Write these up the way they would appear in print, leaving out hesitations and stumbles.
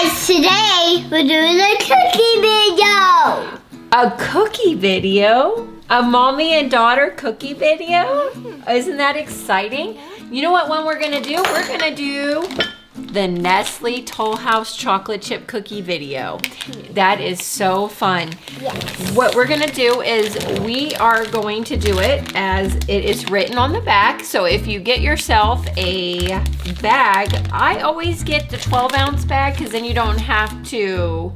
guys, today we're doing a cookie video. A cookie video? A mommy and daughter cookie video? Isn't that exciting? You know what one we're gonna do? We're gonna do the Nestle Toll House chocolate chip cookie video. That is so fun. Yes. What we're gonna do is we are going to do it as it is written on the back. So if you get yourself a bag, I always get the 12-ounce bag because then you don't have to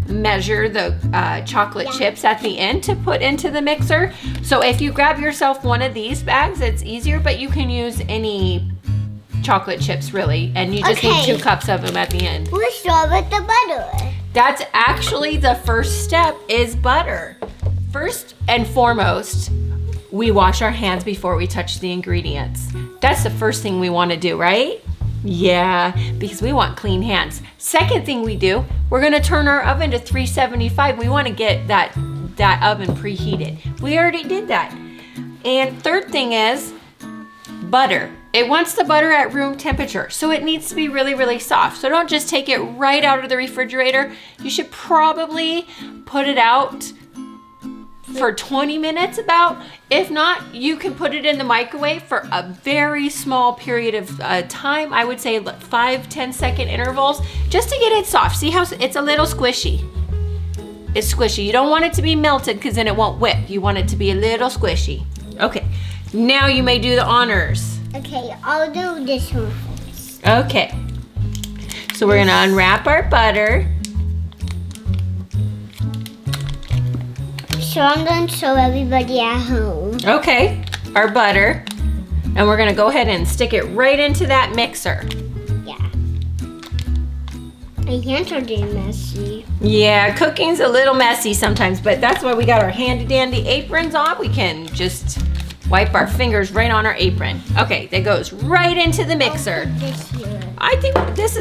measure the chocolate chips at the end to put into the mixer. So if you grab yourself one of these bags, it's easier, but you can use any chocolate chips really, and you just need 2 cups of them at the end. We'll start with the butter. That's actually the first step is butter. First and foremost, we wash our hands before we touch the ingredients. That's the first thing we want to do, right? Yeah, because we want clean hands. Second thing we do, we're gonna turn our oven to 375. We wanna get that oven preheated. We already did that. And third thing is butter. It wants the butter at room temperature, so it needs to be really, really soft. So don't just take it right out of the refrigerator. You should probably put it out for 20 minutes about. If not, you can put it in the microwave for a very small period of time. I would say 5-10 second intervals just to get it soft. See how it's a little squishy? It's squishy. You don't want it to be melted because then it won't whip. You want it to be a little squishy. Okay, now you may do the honors. Okay, I'll do this one first. Okay, so we're gonna unwrap our butter. So I'm going to show everybody at home. Okay, our butter. And we're gonna go ahead and stick it right into that mixer. Yeah. My hands are getting messy. Yeah, cooking's a little messy sometimes, but that's why we got our handy dandy aprons on. We can just wipe our fingers right on our apron. Okay, that goes right into the mixer. I'll put this here. I think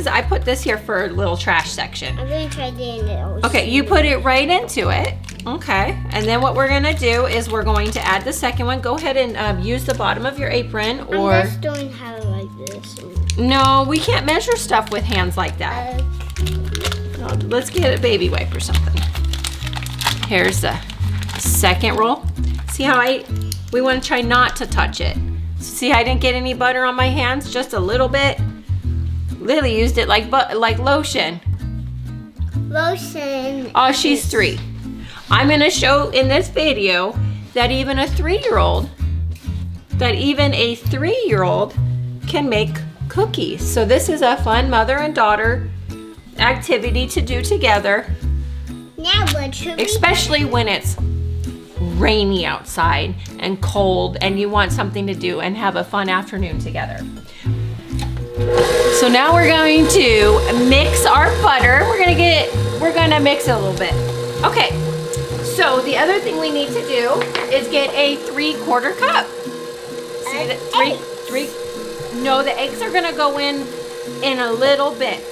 I put this here for a little trash section. I'm going to try getting it. Okay, you put it right into it. Okay, and then what we're gonna do is we're going to add the second one. Go ahead and use the bottom of your apron, or I'm just doing how like this. no, we can't measure stuff with hands like that. Let's get a baby wipe or something. Here's the second roll. See how we want to try not to touch it. See, I didn't get any butter on my hands, just a little bit. Lily used it like lotion. Lotion. Oh, she's 3. I'm gonna show in this video that even a 3-year-old can make cookies. So this is a fun mother and daughter activity to do together. Now what should we Especially when it's rainy outside and cold and you want something to do and have a fun afternoon together. So now we're going to mix our butter. We're gonna mix it a little bit. Okay, so the other thing we need to do is get a 3/4 cup. See that no, the eggs are gonna go in a little bit.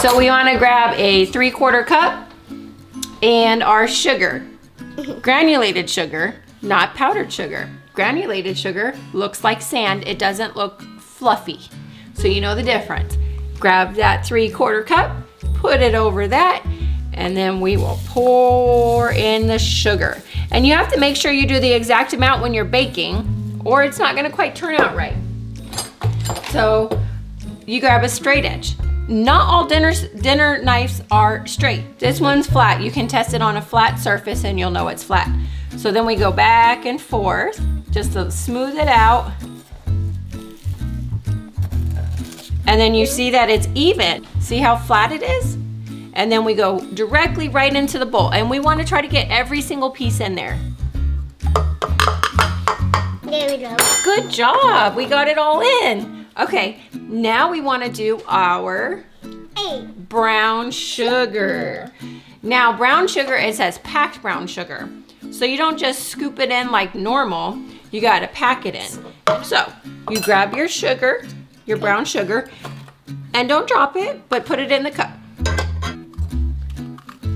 So we wanna grab a 3/4 cup and our sugar. Granulated sugar, not powdered sugar. Granulated sugar looks like sand. It doesn't look fluffy. So you know the difference. Grab that 3/4 cup, put it over that, and then we will pour in the sugar. And you have to make sure you do the exact amount when you're baking, or it's not gonna quite turn out right. So you grab a straight edge. Not all dinner knives are straight. This one's flat. You can test it on a flat surface and you'll know it's flat. So then we go back and forth just to smooth it out. And then you see that it's even. See how flat it is? And then we go directly right into the bowl. And we want to try to get every single piece in there. There we go. Good job. We got it all in. Okay, now we want to do our brown sugar. Now, brown sugar, it says packed brown sugar. So you don't just scoop it in like normal. You got to pack it in. So you grab your sugar, your brown sugar, and don't drop it, but put it in the cup.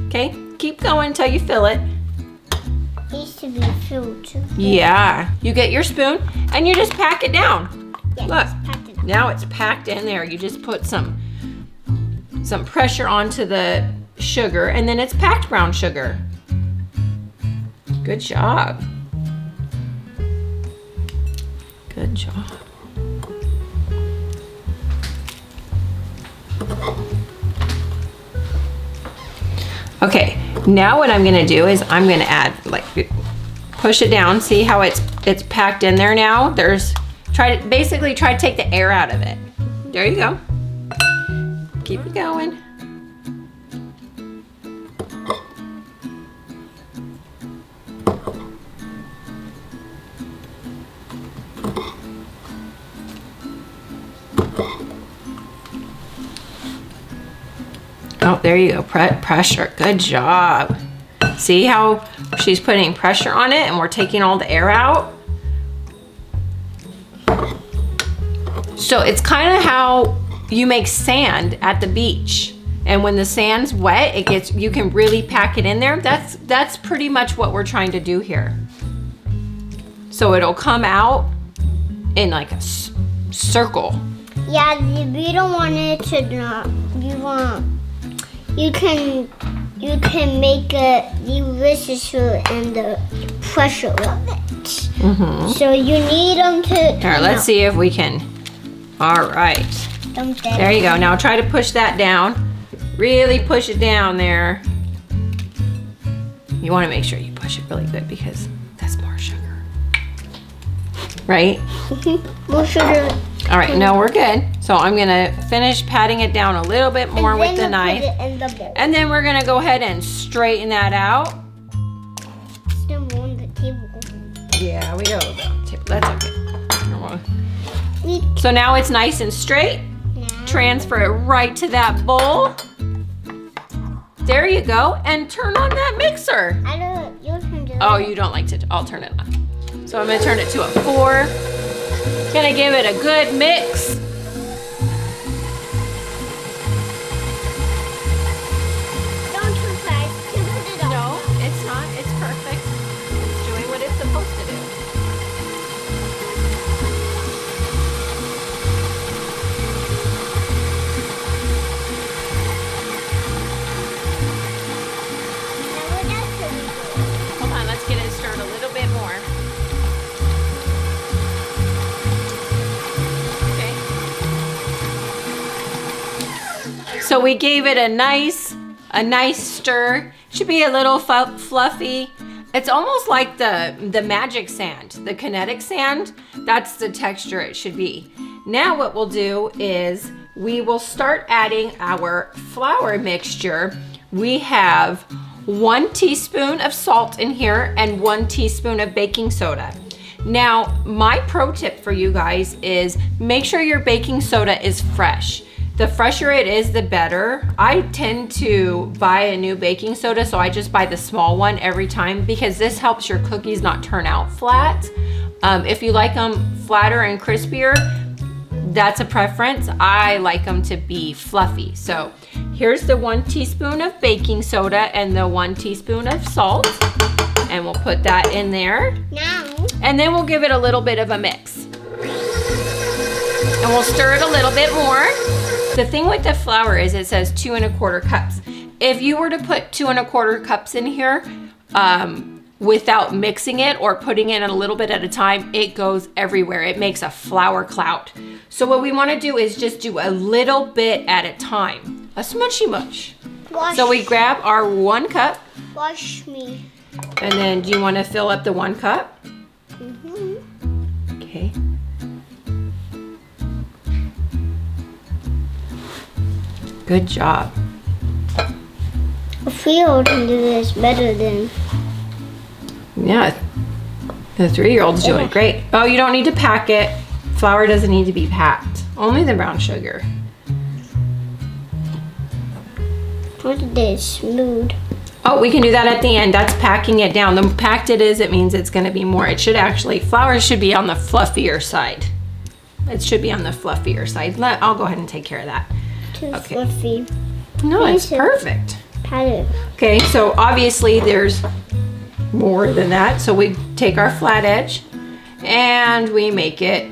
Okay, keep going until you fill it. It needs to be filled too. Yeah, you get your spoon and you just pack it down. Yeah, Look, just pack it. now it's packed in there. You just put some some pressure onto the sugar, and then it's packed brown sugar. Good job. Good job. Okay, now what I'm gonna do is I'm gonna add, like, push it down. See how it's packed in there now? Basically try to take the air out of it. There you go. Keep it going. Oh, there you go, pressure, good job. See how she's putting pressure on it and we're taking all the air out? So it's kind of how you make sand at the beach. And when the sand's wet, you can really pack it in there. That's pretty much what we're trying to do here. So it'll come out in like a circle. Yeah, we don't want it to not, you can make it delicious in the pressure of it. Mm-hmm. So you need them to. Here, let's see if we can. All right. There you go. Now try to push that down. Really push it down there. You want to make sure you push it really good because that's more sugar. Right? More sugar. All right, no, we're good. So I'm gonna finish patting it down a little bit more with the knife. Put it in the bowl. And then we're gonna go ahead and straighten that out. Still on the table. Yeah, we go. That's okay. So now it's nice and straight. Transfer it right to that bowl. There you go. And turn on that mixer. I don't, you can do it. Oh, you don't like to, I'll turn it on. So I'm gonna turn it to a 4. Gonna give it a good mix. Don't too fast. Put it on. No, it's not. It's perfect. It's doing what it's supposed to do. Now what else should we do? Hold on, let's get it stirred a little bit more. So we gave it a nice stir. Should be a little fluffy. It's almost like the magic sand, the kinetic sand. That's the texture it should be. Now what we'll do is we will start adding our flour mixture. We have 1 teaspoon of salt in here and 1 teaspoon of baking soda. Now, my pro tip for you guys is make sure your baking soda is fresh. The fresher it is, the better. I tend to buy a new baking soda, so I just buy the small one every time because this helps your cookies not turn out flat. If you like them flatter and crispier, that's a preference. I like them to be fluffy. So here's the 1 teaspoon of baking soda and the 1 teaspoon of salt. And we'll put that in there. Now. And then we'll give it a little bit of a mix. And we'll stir it a little bit more. The thing with the flour is it says 2 1/4 cups. If you were to put 2 1/4 cups in here without mixing it or putting it in a little bit at a time, it goes everywhere. It makes a flour cloud. So what we want to do is just do a little bit at a time. A smushy mush. So we grab our 1 cup. Wash me. And then do you want to fill up the 1 cup? Mm-hmm. Okay. Good job. A 3-year-old can do this better than. Yeah, the 3-year-old's doing great. Oh, you don't need to pack it. Flour doesn't need to be packed. Only the brown sugar. Put it smooth. Oh, we can do that at the end. That's packing it down. The more packed it is, it means it's gonna be more. It should actually, flour should be on the fluffier side. It should be on the fluffier side. I'll go ahead and take care of that. Too fluffy. No, it's perfect. Pat it. Okay, so obviously there's more than that. So we take our flat edge and we make it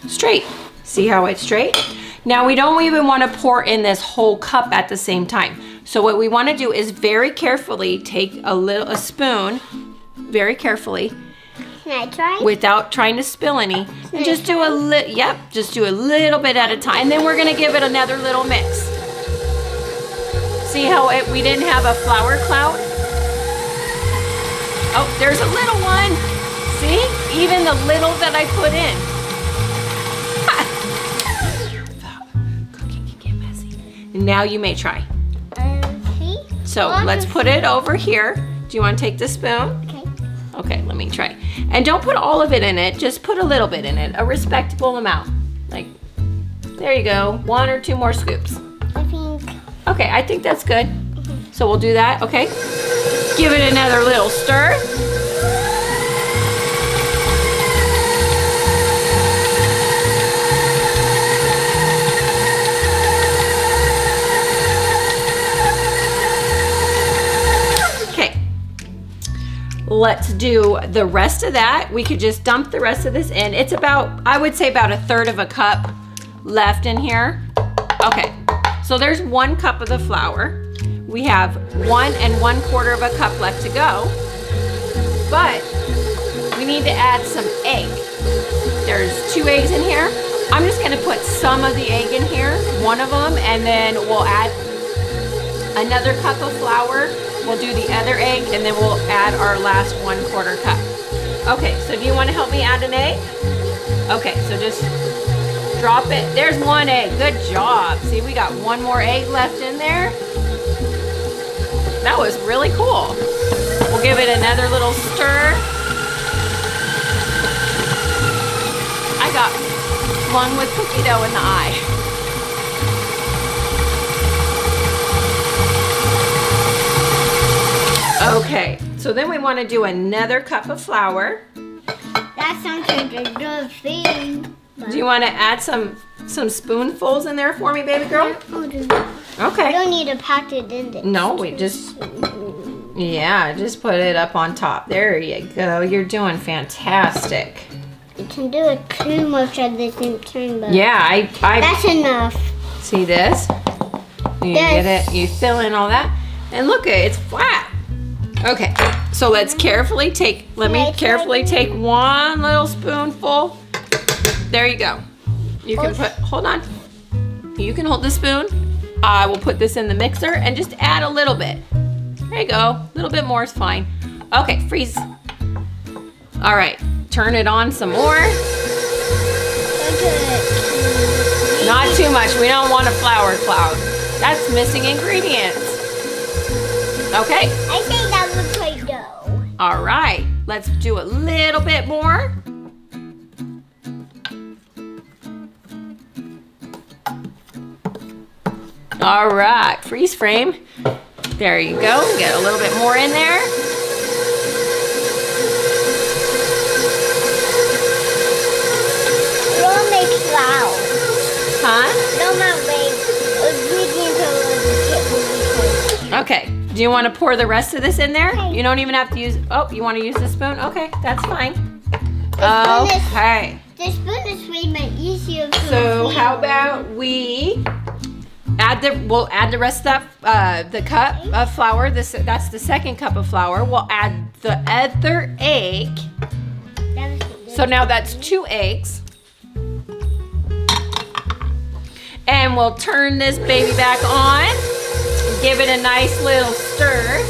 straight. See how it's straight? Now we don't even want to pour in this whole cup at the same time. So what we want to do is very carefully take a spoon, very carefully. Can I try? Without trying to spill any. And just do just do a little bit at a time. And then we're gonna give it another little mix. See how we didn't have a flour cloud? Oh, there's a little one. See? Even the little that I put in. Cooking can get messy. And now you may try. Okay. So let's put it over here. Do you want to take the spoon? Okay. Okay, let me try. And don't put all of it in it, just put a little bit in it, a respectable amount. Like, there you go, 1 or 2 more scoops. I think. Okay, I think that's good. So we'll do that, okay? Give it another little stir. Let's do the rest of that. We could just dump the rest of this in. It's about, I would say about 1/3 of a cup left in here. Okay, so there's 1 cup of the flour. We have 1 1/4 of a cup left to go. But we need to add some egg. There's 2 eggs in here. I'm just gonna put some of the egg in here, 1 of them, and then we'll add another cup of flour. We'll do the other egg, and then we'll add our last 1/4 cup. Okay, so do you want to help me add an egg? Okay, so just drop it. There's 1 egg. Good job. See, we got 1 more egg left in there. That was really cool. We'll give it another little stir. I got one with cookie dough in the eye. Okay, so then we want to do another cup of flour. That sounds like a good thing. Do you want to add some spoonfuls in there for me, baby girl? Yeah, I'll do that. Okay. You don't need to pack it in there. No, we just put it up on top. There you go. You're doing fantastic. You can do it too much at the same time, but Yeah, that's enough. see this? You get it? You fill in all that, and look, it's flat. Okay, so let's carefully take. Let me carefully take 1 little spoonful. There you go. You can put. Hold on. You can hold the spoon. I will put this in the mixer and just add a little bit. There you go. A little bit more is fine. Okay, freeze. All right, turn it on some more. Not too much. We don't want a flour cloud. That's missing ingredients. Okay. I think that looks like dough. All right. Let's do a little bit more. All right. Freeze frame. There you go. Get a little bit more in there. Don't make flour. Huh? Don't make ingredients. Okay. Do you want to pour the rest of this in there? Okay. You don't even have to use, oh, you want to use the spoon? Okay, that's fine. spoon is- Okay. The spoon is way more easier to So feel. how about we we'll add the rest of the cup of flour. That's the 2nd cup of flour. We'll add the other egg. So now that's 2 eggs. And we'll turn this baby back on. Give it a nice little stir.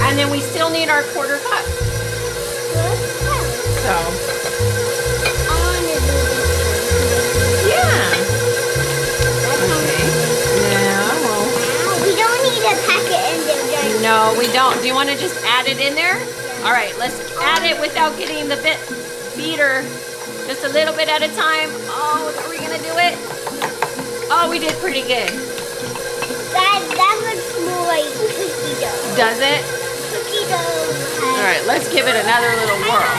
And then we still need our 1/4 cup. So, yeah. Okay. Now We don't need to pack it in there. no, we don't. Do you want to just add it in there? All right, let's add it without getting the beater. Just a little bit at a time. Oh, are we gonna do it? Oh, we did pretty good. That looks more like cookie dough. Does it? Cookie dough. All right, let's give it another little whirl.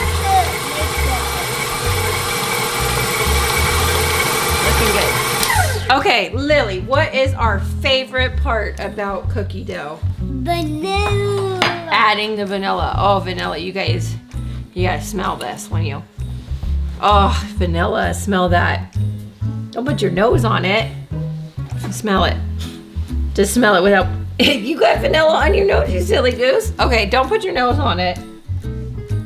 Looking good. Okay, Lily, what is our favorite part about cookie dough? Vanilla. Adding the vanilla. Oh, vanilla, you guys gotta smell this when you, oh, vanilla, smell that. Don't put your nose on it. Smell it. Just smell it without, you got vanilla on your nose, you silly goose. Okay, don't put your nose on it.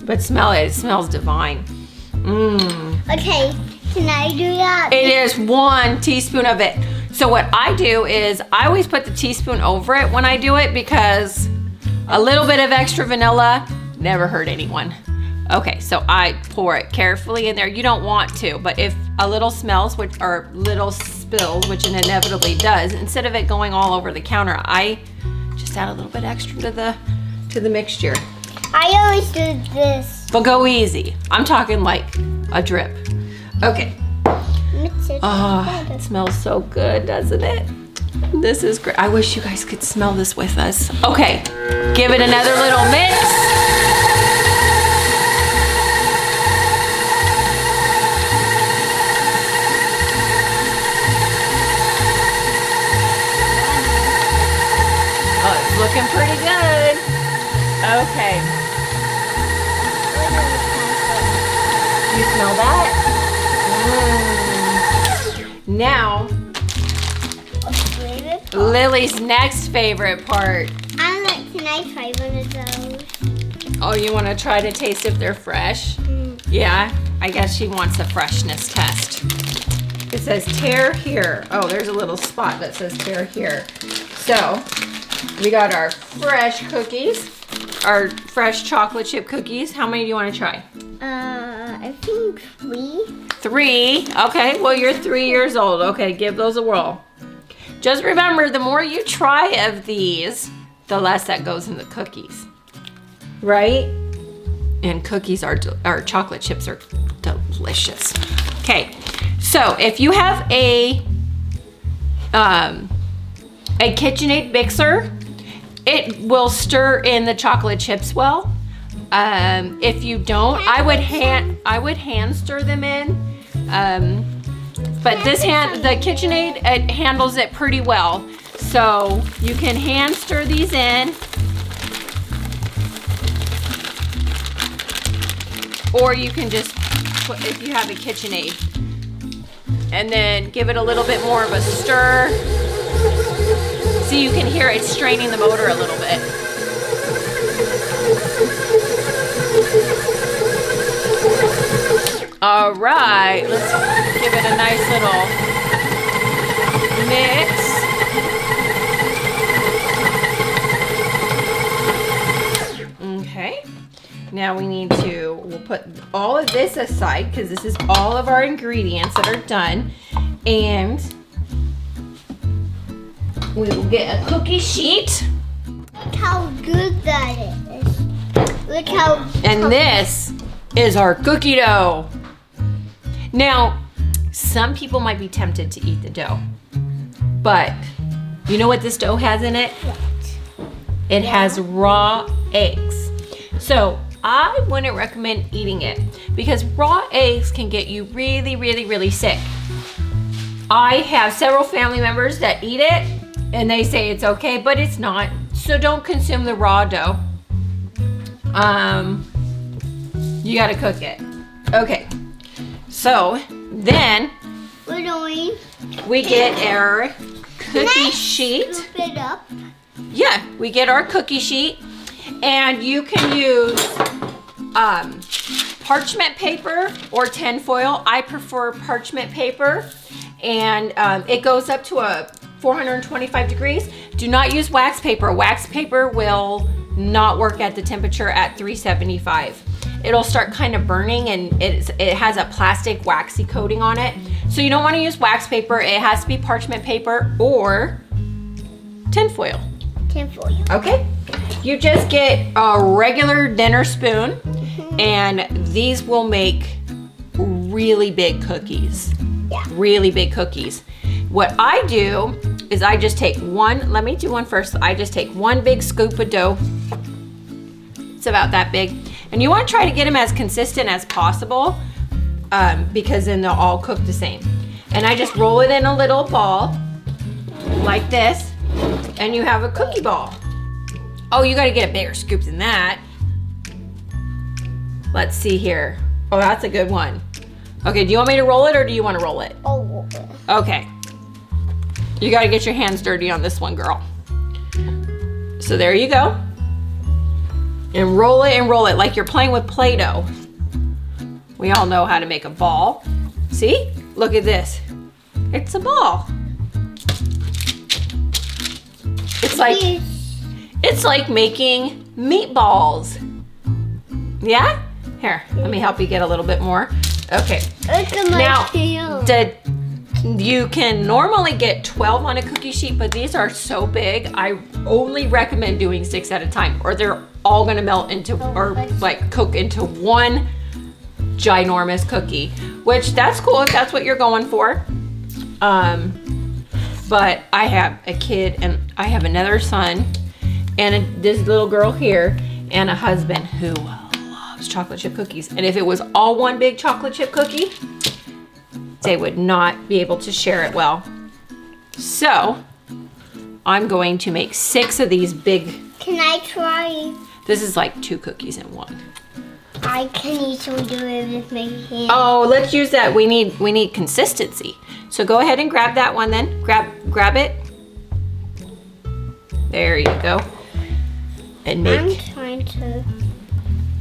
But smell it, it smells divine. Mmm. Okay, can I do that? It is 1 teaspoon of it. So what I do is I always put the teaspoon over it when I do it because a little bit of extra vanilla never hurt anyone. Okay, so I pour it carefully in there. You don't want to, but if a little smells, which or little spills, which it inevitably does, instead of it going all over the counter, I just add a little bit extra to the mixture. I always do this. But go easy. I'm talking like a drip. Okay. Oh, it smells so good, doesn't it? This is great. I wish you guys could smell this with us. Okay, give it another little mix. Oh, it's looking pretty good. Okay. You smell that? Now, Lily's next favorite part. Can I try one of those? Oh, you want to try to taste if they're fresh? Yeah, I guess she wants a freshness test. It says tear here. Oh, there's a little spot that says tear here. So, we got our fresh cookies, our fresh chocolate chip cookies. How many do you want to try? I think 3. 3. Okay, well, you're 3 years old. Okay, give those a whirl. Just remember, the more you try of these, the less that goes in the cookies, right? And cookies are chocolate chips are delicious. Okay, so if you have a KitchenAid mixer, it will stir in the chocolate chips well. If you don't, I would hand stir them in. But the KitchenAid, it handles it pretty well. So you can hand stir these in. Or you can just put, if you have a KitchenAid, and then give it a little bit more of a stir. So you can hear it straining the motor a little bit. All right, let's give it a nice little mix. Okay, now we'll put all of this aside because this is all of our ingredients that are done. And we will get a cookie sheet. Look how good that is. Look how... And this is our cookie dough. Now, some people might be tempted to eat the dough, but you know what this dough has in it? What? It has raw eggs. So I wouldn't recommend eating it because raw eggs can get you really, really, really sick. I have several family members that eat it and they say it's okay, but it's not. So don't consume the raw dough. You gotta cook it. Okay. So then we get our cookie sheet. Scoop it up. Yeah, we get our cookie sheet, and you can use parchment paper or tin foil. I prefer parchment paper, and it goes up to a 425 degrees. Do not use wax paper. Wax paper will not work at the temperature at 375. It'll start kind of burning, and it has a plastic waxy coating on it. So you don't want to use wax paper. It has to be parchment paper or tin foil. Tin foil. Okay. You just get a regular dinner spoon, and these will make really big cookies. Yeah. Really big cookies. What I do is I just take let me do one first. I just take one big scoop of dough. It's about that big. And you want to try to get them as consistent as possible because then they'll all cook the same. And I just roll it in a little ball like this, and you have a cookie ball. Oh, you got to get a bigger scoop than that. Let's see here. Oh, that's a good one. Okay, do you want me to roll it or do you want to roll it? Oh. Okay. You gotta get your hands dirty on this one, girl. So there you go. And roll it like you're playing with Play-Doh. We all know how to make a ball. See? Look at this. It's a ball. It's like making meatballs. Yeah? Here, let me help you get a little bit more. Okay. Look at my tail. You can normally get 12 on a cookie sheet, but these are so big, I only recommend doing 6 at a time, or they're all gonna melt into, or like cook into one ginormous cookie, which that's cool if that's what you're going for. But I have a kid and I have another son and this little girl here and a husband who loves chocolate chip cookies. And if it was all one big chocolate chip cookie, they would not be able to share it well. So I'm going to make 6 of these big. Can I try? This is like 2 cookies in one. I can easily do it with my hand. Oh, let's use that. We need consistency. So go ahead and grab that one then. Grab it. There you go. And make. I'm trying to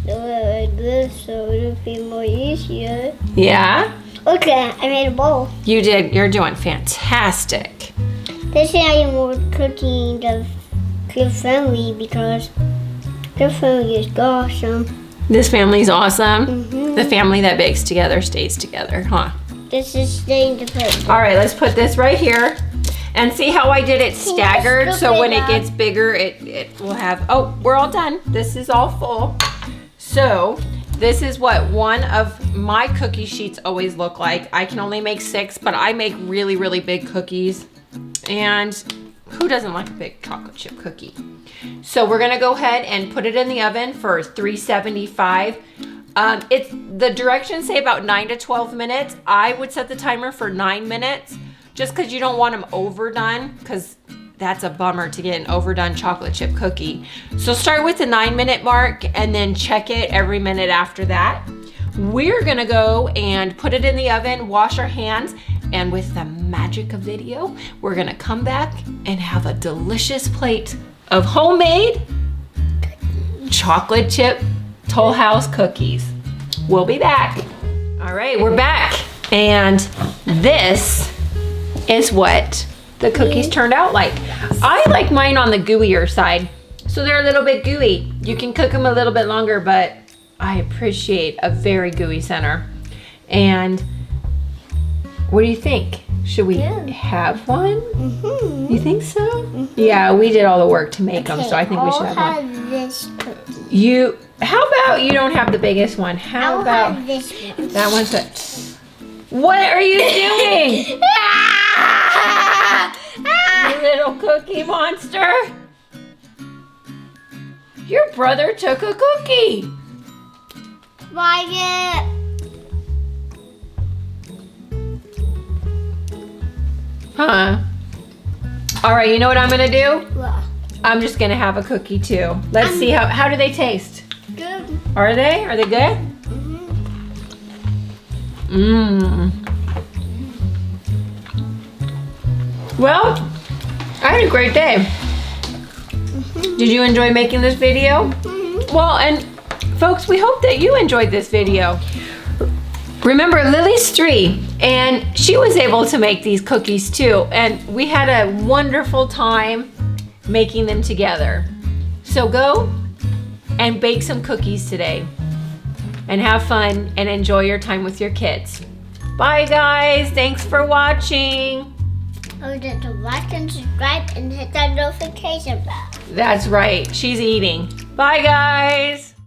do it like this so it'll be more easier. Yeah? Okay, I made a bowl. You did. You're doing fantastic. This is how more cooking the good family because good family is awesome. This family's awesome. Mm-hmm. The family that bakes together stays together, huh? This is staying to put. All right, let's put this right here. And see how I did it staggered, so when it gets bigger, it will have, oh, we're all done. This is all full. So this is what one of my cookie sheets always look like. I can only make 6, but I make really, really big cookies. And who doesn't like a big chocolate chip cookie? So we're gonna go ahead and put it in the oven for 375. The directions say about 9 to 12 minutes. I would set the timer for 9 minutes just because you don't want them overdone, because that's a bummer to get an overdone chocolate chip cookie. So start with the 9-minute mark and then check it every minute after that. We're gonna go and put it in the oven, wash our hands, and with the magic of video, we're gonna come back and have a delicious plate of homemade chocolate chip Toll House cookies. We'll be back. All right, we're back. And this is what the cookies turned out like. I like mine on the gooier side. So they're a little bit gooey. You can cook them a little bit longer, but I appreciate a very gooey center. And what do you think? Should we have one? Mm-hmm. You think so? Mm-hmm. Yeah, we did all the work to make them, so I think we should have one. This cookie. How about you don't have the biggest one? How about have this one? that one's it? What are you doing? You little cookie monster. Your brother took a cookie. Wyatt. Huh? All right, you know what I'm gonna do? What? I'm just gonna have a cookie too. Let's see how do they taste? Good. Are they? Are they good? Mmm. Well, I had a great day. Did you enjoy making this video? Well, and folks, we hope that you enjoyed this video. Remember, Lily's 3, and she was able to make these cookies too, and we had a wonderful time making them together. So go and bake some cookies today and have fun and enjoy your time with your kids. Bye guys, thanks for watching. Don't forget to like and subscribe and hit that notification bell. That's right, she's eating. Bye guys.